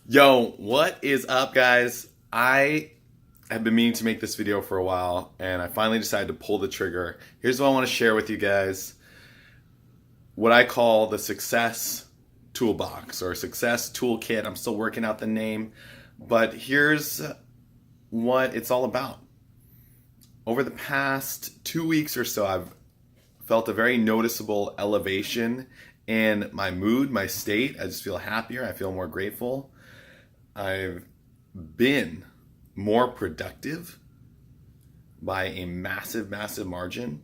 Yo, what is up, guys? I have been meaning to make this video for a while, and I finally decided to pull the trigger. Here's what I want to share with you guys. What I call the success toolbox or success toolkit. I'm still working out the name, but here's what it's all about. Over the past 2 weeks or so, I've felt a very noticeable elevation in my mood, my state. I just feel happier. I feel more grateful. I've been more productive by a massive, massive margin.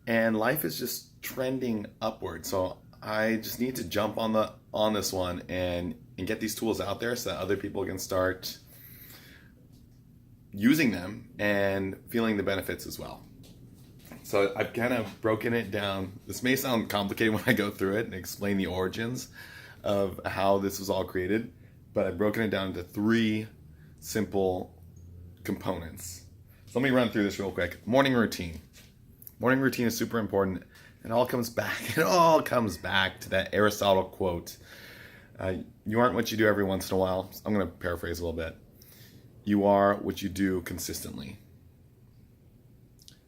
And life is just trending upward. So I just need to jump on this one and get these tools out there so that other people can start using them and feeling the benefits as well. So I've kind of broken it down. This may sound complicated when I go through it and explain the origins of how this was all created, but I've broken it down into 3 simple components. So let me run through this real quick. Morning routine. Morning routine is super important. It all comes back to that Aristotle quote. You aren't what you do every once in a while. I'm going to paraphrase a little bit. You are what you do consistently.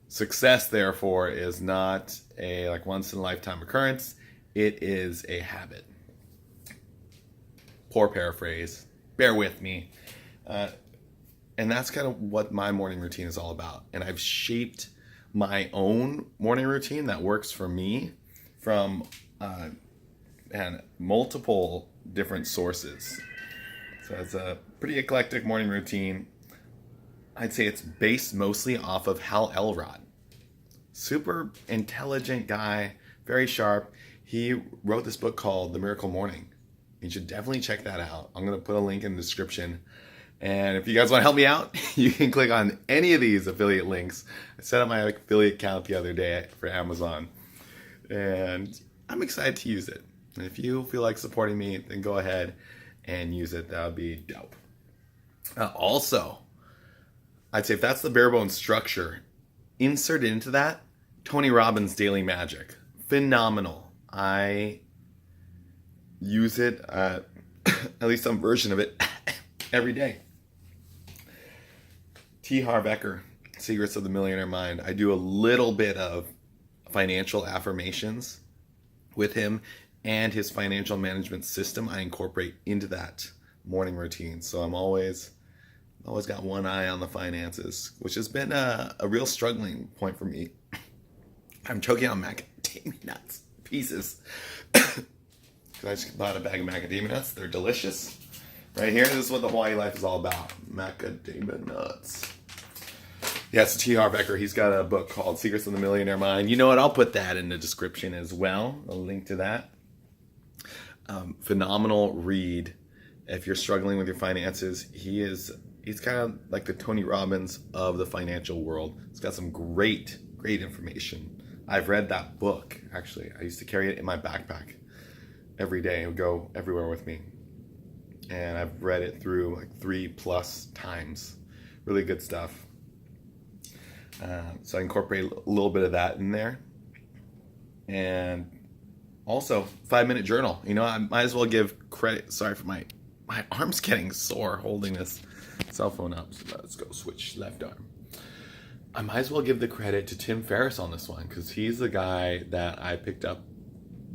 Success, therefore, is not a once in a lifetime occurrence. It is a habit. Poor paraphrase. Bear with me. And that's kind of what my morning routine is all about. And I've shaped my own morning routine that works for me from multiple different sources. So it's a pretty eclectic morning routine. I'd say it's based mostly off of Elrod. Super intelligent guy, very sharp. He wrote this book called The Miracle Morning. You should definitely check that out. I'm going to put a link in the description. And if you guys want to help me out, you can click on any of these affiliate links. I set up my affiliate account the other day for Amazon. And I'm excited to use it. And if you feel like supporting me, then go ahead and use it. That would be dope. Also, I'd say if that's the bare bones structure, insert into that Tony Robbins' Daily Magic. Phenomenal. I use it, at least some version of it, every day. Harv Ecker, Secrets of the Millionaire Mind. I do a little bit of financial affirmations with him, and his financial management system I incorporate into that morning routine. So I'm always got one eye on the finances, which has been a real struggling point for me. I'm choking on macadamia nuts pieces. I just bought a bag of macadamia nuts. They're delicious. Right here, this is what the Hawaii life is all about. Macadamia nuts. Yes, T. Harv Ecker, he's got a book called Secrets of the Millionaire Mind. You know what? I'll put that in the description as well. A link to that. Phenomenal read. If you're struggling with your finances, he's kind of like the Tony Robbins of the financial world. He's got some great information. I've read that book, actually. I used to carry it in my backpack every day. It would go everywhere with me. And I've read it through 3+ times. Really good stuff. So I incorporate a little bit of that in there. And also, 5-minute journal. You know, I might as well give credit. Sorry for my arm's getting sore holding this cell phone up. So let's go switch left arm. I might as well give the credit to Ferris on this one, because he's the guy that I picked up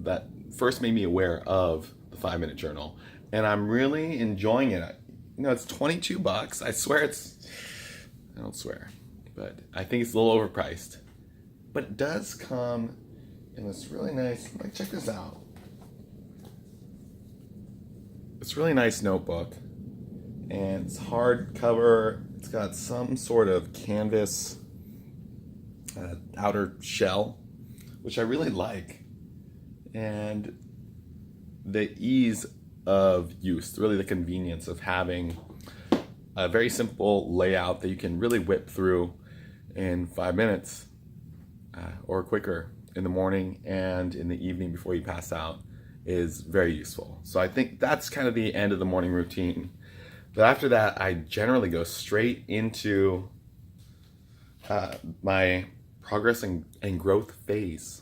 that first made me aware of the 5-minute journal. And I'm really enjoying it. You know, it's $22. I swear I don't swear, but I think it's a little overpriced. But it does come in this really nice, check this out. It's a really nice notebook. And it's hardcover. It's got some sort of canvas outer shell, which I really like. And the ease of use, really the convenience of having a very simple layout that you can really whip through in 5 minutes or quicker in the morning and in the evening before you pass out is very useful. So I think that's kind of the end of the morning routine. But after that, I generally go straight into my progress and growth phase,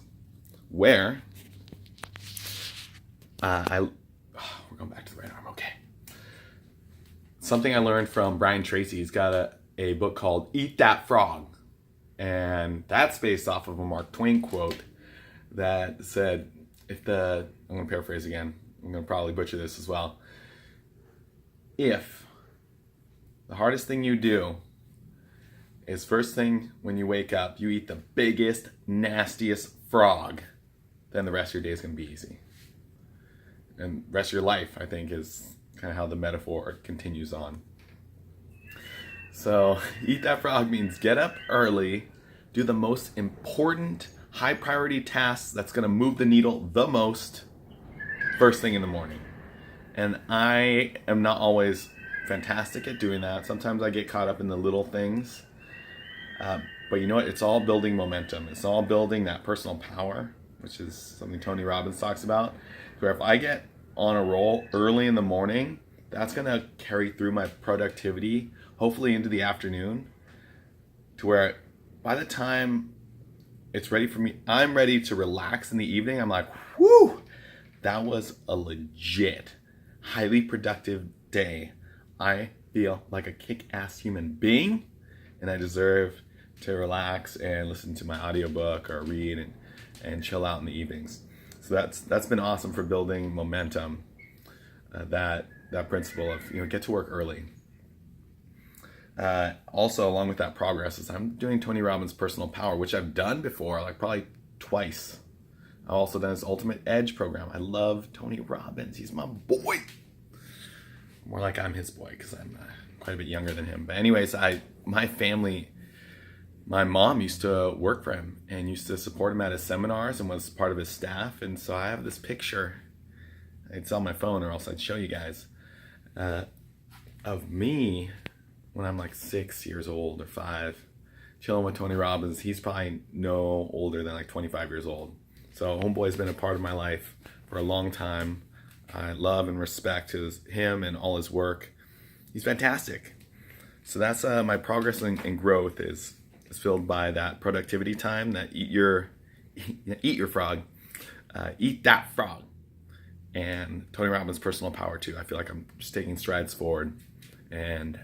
where we're going back to the right arm. Okay. something I learned from Brian Tracy. He's got a book called Eat That Frog. And that's based off of a Mark Twain quote that said, I'm going to paraphrase again. I'm going to probably butcher this as well. If the hardest thing you do is first thing when you wake up, you eat the biggest, nastiest frog, then the rest of your day is going to be easy. And the rest of your life, I think, is kind of how the metaphor continues on. So, eat that frog means get up early, do the most important, high priority tasks that's going to move the needle the most first thing in the morning. And I am not always fantastic at doing that. Sometimes I get caught up in the little things. But you know what? It's all building momentum. It's all building that personal power, which is something Tony Robbins talks about. Where if I get on a roll early in the morning, that's going to carry through my productivity, hopefully into the afternoon, to where by the time it's ready for me, I'm ready to relax in the evening. I'm like, whoo, that was a legit, highly productive day. I feel like a kick-ass human being, and I deserve to relax and listen to my audiobook or read and chill out in the evenings. So that's been awesome for building momentum. That principle of get to work early. Also, along with that progress, is I'm doing Tony Robbins' Personal Power, which I've done before, like probably twice. I've also done his Ultimate Edge program. I love Tony Robbins. He's my boy. More like I'm his boy because I'm quite a bit younger than him. But anyways, my family, my mom used to work for him and used to support him at his seminars and was part of his staff. And so I have this picture. It's on my phone, or else I'd show you guys, of me when I'm like 6 years old or 5, chilling with Tony Robbins. He's probably no older than like 25 years old. So Homeboy's been a part of my life for a long time. I love and respect him and all his work. He's fantastic. So that's my progress and growth is filled by that productivity time, that eat your frog, eat that frog. And Tony Robbins' Personal Power too. I feel like I'm just taking strides forward and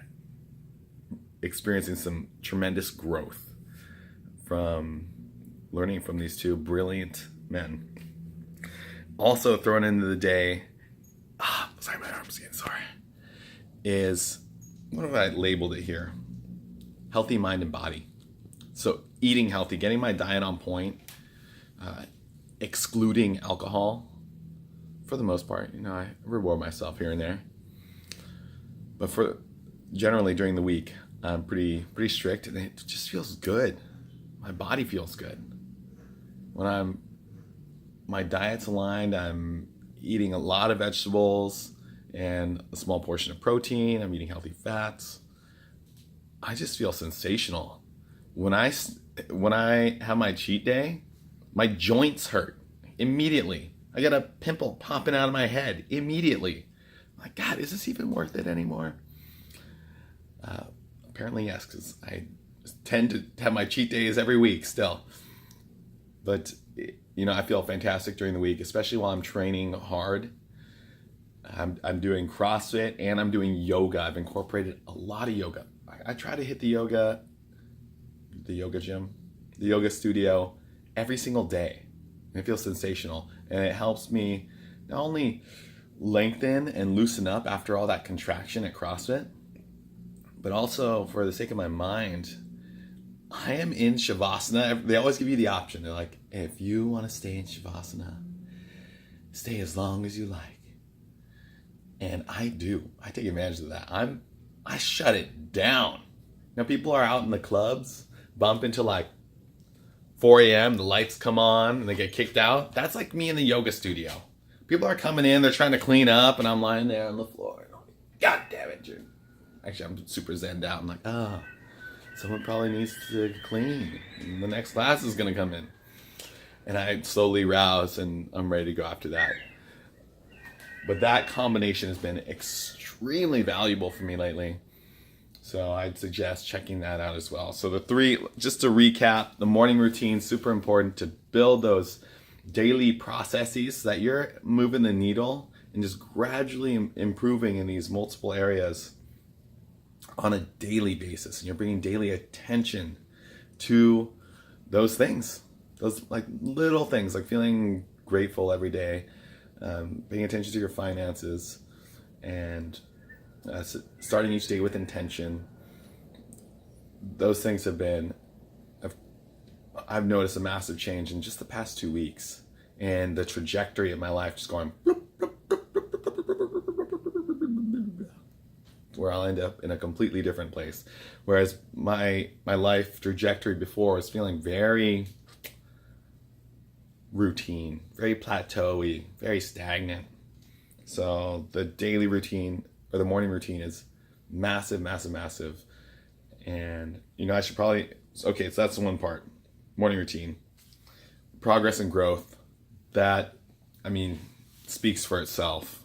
experiencing some tremendous growth from learning from these two brilliant men. Also thrown into the day, sorry, my arm's getting sore, is, what have I labeled it here? Healthy mind and body. So eating healthy, getting my diet on point, excluding alcohol. For the most part, I reward myself here and there. But generally during the week, I'm pretty strict, and it just feels good. My body feels good. When my diet's aligned, I'm eating a lot of vegetables and a small portion of protein. I'm eating healthy fats. I just feel sensational. When I have my cheat day, my joints hurt immediately. I got a pimple popping out of my head immediately. I'm like, God, is this even worth it anymore? Apparently yes, because I tend to have my cheat days every week still. But I feel fantastic during the week, especially while I'm training hard. I'm doing CrossFit and I'm doing yoga. I've incorporated a lot of yoga. I try to hit the yoga gym, the yoga studio every single day. It feels sensational, and it helps me not only lengthen and loosen up after all that contraction at CrossFit, but also for the sake of my mind, I am in Shavasana. They always give you the option. They're like, if you want to stay in Shavasana, stay as long as you like. And I do. I take advantage of that. I shut it down. People are out in the clubs, bump into like 4 a.m., the lights come on, and they get kicked out. That's like me in the yoga studio. People are coming in, they're trying to clean up, and I'm lying there on the floor. God damn it, dude. Actually, I'm super zenned out. I'm like, someone probably needs to clean. And the next class is going to come in. And I slowly rouse, and I'm ready to go after that. But that combination has been extremely valuable for me lately. So I'd suggest checking that out as well. So the 3, just to recap, the morning routine, super important to build those daily processes so that you're moving the needle and just gradually improving in these multiple areas on a daily basis, and you're bringing daily attention to those things, those like little things, like feeling grateful every day, paying attention to your finances, and starting each day with intention. Those things have been, I've noticed a massive change in just the past 2 weeks, and the trajectory of my life just going bloop, bloop, bloop, bloop, bloop, bloop, bloop, bloop, where I'll end up in a completely different place. Whereas my life trajectory before was feeling very routine, very plateauy, very stagnant. So the daily routine, or the morning routine, is massive, massive, massive. And I should probably, okay, so that's the one part. Morning routine, progress and growth, that, speaks for itself.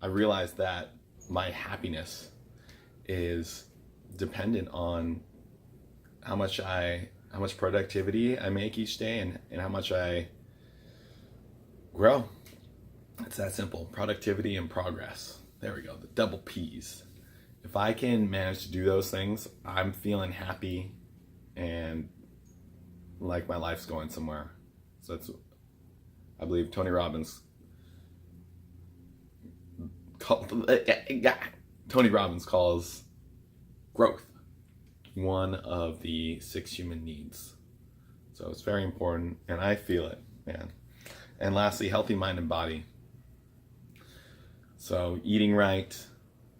I realized that my happiness is dependent on how much productivity I make each day, and how much I grow. It's that simple. Productivity and progress. There we go. The double P's. If I can manage to do those things, I'm feeling happy and like my life's going somewhere. So that's, I believe Tony Robbins calls growth one of the 6 human needs. So it's very important, and I feel it, man. And lastly, healthy mind and body. So eating right,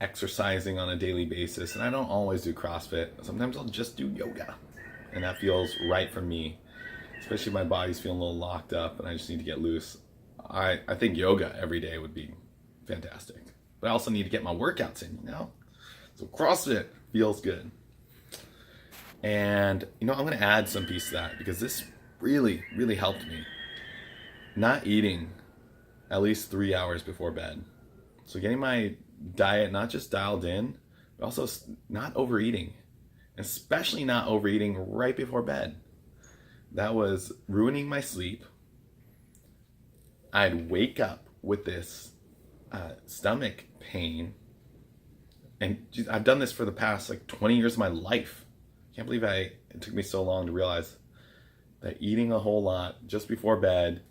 exercising on a daily basis, and I don't always do CrossFit. Sometimes I'll just do yoga, and that feels right for me, especially if my body's feeling a little locked up and I just need to get loose. I think yoga every day would be fantastic, but I also need to get my workouts in, so CrossFit feels good. And I'm going to add some piece to that, because this really, really helped me. Not eating at least 3 hours before bed. So getting my diet not just dialed in, but also not overeating, especially not overeating right before bed. That was ruining my sleep. I'd wake up with this stomach pain, and I've done this for the past 20 years of my life. Can't believe it took me so long to realize that eating a whole lot just before bed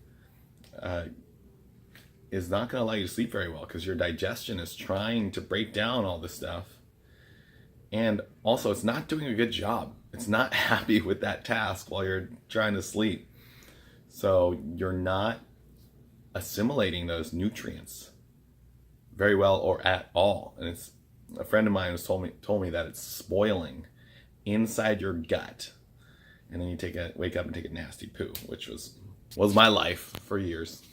is not going to allow you to sleep very well, because your digestion is trying to break down all this stuff. And also, it's not doing a good job. It's not happy with that task while you're trying to sleep. So you're not assimilating those nutrients very well or at all. And it's, a friend of mine has told me that it's spoiling inside your gut. And then you wake up and take a nasty poo, which was my life for years.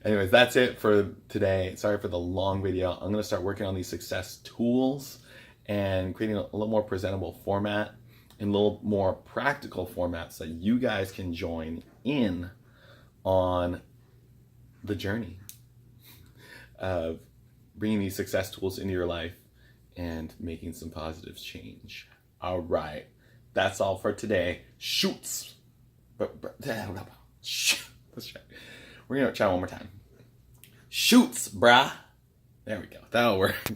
Anyways, that's it for today. Sorry for the long video. I'm going to start working on these success tools and creating a little more presentable format and a little more practical format, so you guys can join in on the journey of bringing these success tools into your life and making some positive change. All right. That's all for today. Shoots. Let's try. We're going to try one more time. Shoots, brah. There we go. That'll work.